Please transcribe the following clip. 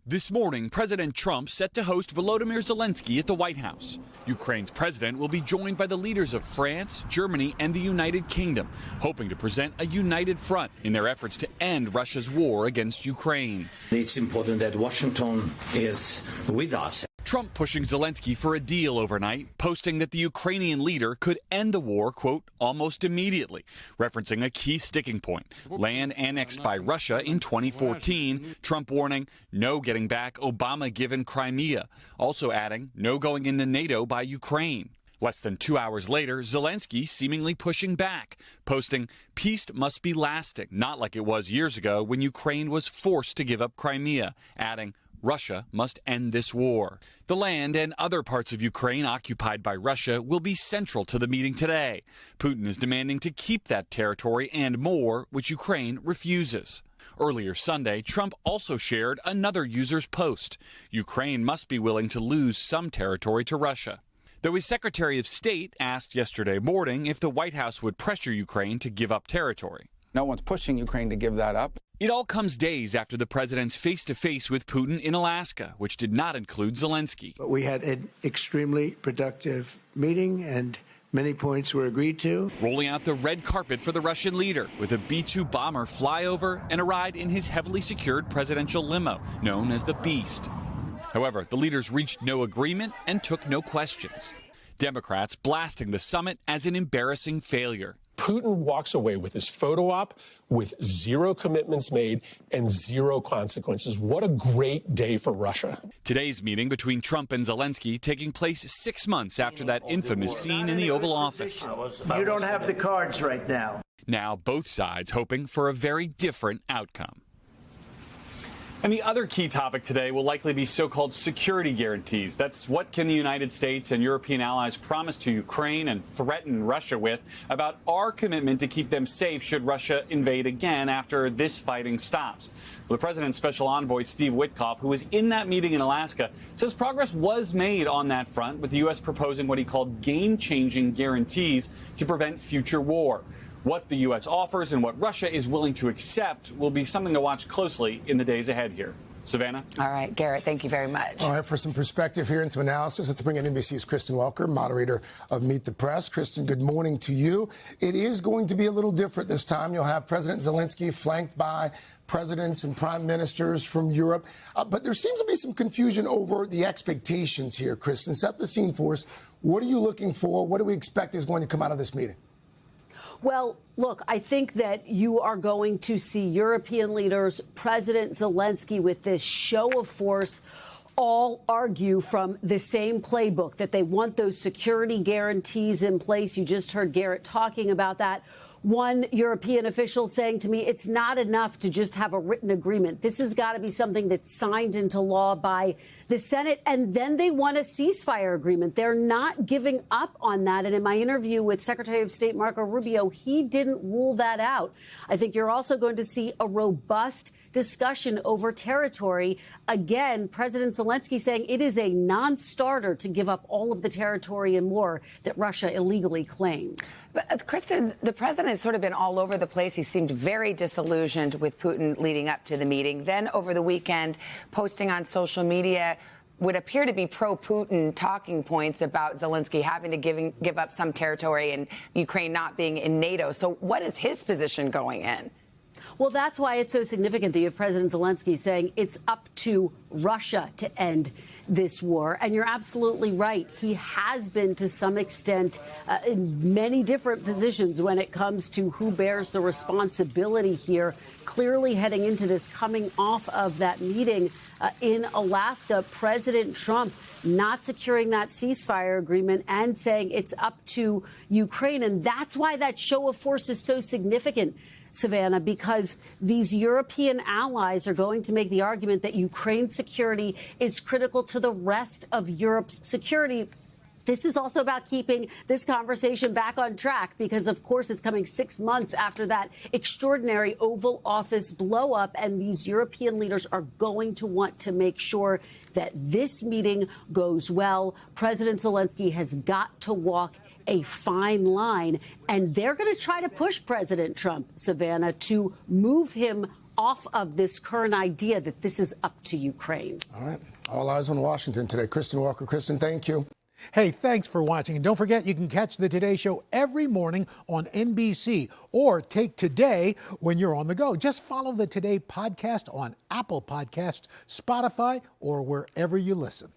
This morning, President Trump set to host Volodymyr Zelenskyy at the White House. Ukraine's president will be joined by the leaders of France, Germany, and the United Kingdom, hoping to present a united front in their efforts to end Russia's war against Ukraine. It's important that Washington is with us. Trump pushing Zelenskyy for a deal overnight, posting that the Ukrainian leader could end the war, quote, almost immediately, referencing a key sticking point, land annexed by Russia in 2014, Trump warning no getting back Obama-given Crimea, also adding no going into NATO by Ukraine. Less than 2 hours later, Zelenskyy seemingly pushing back, posting, peace must be lasting, not like it was years ago when Ukraine was forced to give up Crimea, adding, Russia must end this war. The land and other parts of Ukraine occupied by Russia will be central to the meeting today. Putin is demanding to keep that territory and more, which Ukraine refuses. Earlier Sunday, Trump also shared another user's post. Ukraine must be willing to lose some territory to Russia. Though his Secretary of State asked yesterday morning if the White House would pressure Ukraine to give up territory. No one's pushing Ukraine to give that up. It all comes days after the president's face-to-face with Putin in Alaska, which did not include Zelenskyy. But we had an extremely productive meeting, and many points were agreed to. Rolling out the red carpet for the Russian leader with a B-2 bomber flyover and a ride in his heavily secured presidential limo, known as the Beast. However, the leaders reached no agreement and took no questions. Democrats blasting the summit as an embarrassing failure. Putin walks away with his photo op with zero commitments made and zero consequences. What a great day for Russia. Today's meeting between Trump and Zelenskyy taking place 6 months after that infamous scene in the Oval Office. You don't have the cards right now. Now both sides hoping for a very different outcome. And the other key topic today will likely be so-called security guarantees. That's what can the United States and European allies promise to Ukraine and threaten Russia with about our commitment to keep them safe should Russia invade again after this fighting stops. Well, the president's special envoy, Steve Witkoff, who was in that meeting in Alaska, says progress was made on that front, with the U.S. proposing what he called game-changing guarantees to prevent future war. What the U.S. offers and what Russia is willing to accept will be something to watch closely in the days ahead here. Savannah? All right, Garrett, thank you very much. All right, for some perspective here and some analysis, let's bring in NBC's Kristen Welker, moderator of Meet the Press. Kristen, good morning to you. It is going to be a little different this time. You'll have President Zelenskyy flanked by presidents and prime ministers from Europe. But there seems to be some confusion over the expectations here. Kristen, set the scene for us. What are you looking for? What do we expect is going to come out of this meeting? Well, look, I think that you are going to see European leaders, President Zelenskyy, with this show of force, all argue from the same playbook, that they want those security guarantees in place. You just heard Garrett talking about that. One European official saying to me, it's not enough to just have a written agreement. This has got to be something that's signed into law by the Senate. And then they want a ceasefire agreement. They're not giving up on that. And in my interview with Secretary of State Marco Rubio, he didn't rule that out. I think you're also going to see a robust discussion over territory. Again, President Zelenskyy saying it is a non-starter to give up all of the territory and more that Russia illegally claimed. But, Kristen, the president has sort of been all over the place. He seemed very disillusioned with Putin leading up to the meeting. Then over the weekend, posting on social media would appear to be pro-Putin talking points about Zelenskyy having to give up some territory and Ukraine not being in NATO. So what is his position going in? Well, that's why it's so significant that you have President Zelenskyy saying it's up to Russia to end this war. And you're absolutely right. He has been, to some extent, in many different positions when it comes to who bears the responsibility here. Clearly heading into this, coming off of that meeting in Alaska, President Trump not securing that ceasefire agreement and saying it's up to Ukraine. And that's why that show of force is so significant, Savannah, because these European allies are going to make the argument that Ukraine's security is critical to the rest of Europe's security. This is also about keeping this conversation back on track because, of course, it's coming 6 months after that extraordinary Oval Office blow-up, and these European leaders are going to want to make sure that this meeting goes well. President Zelenskyy has got to walk a fine line, and they're going to try to push President Trump, Savannah, to move him off of this current idea that this is up to Ukraine. All right. All eyes on Washington today. Kristen Welker. Kristen, thank you. Hey, thanks for watching. And don't forget, you can catch the Today Show every morning on NBC or take Today when you're on the go. Just follow the Today podcast on Apple Podcasts, Spotify, or wherever you listen.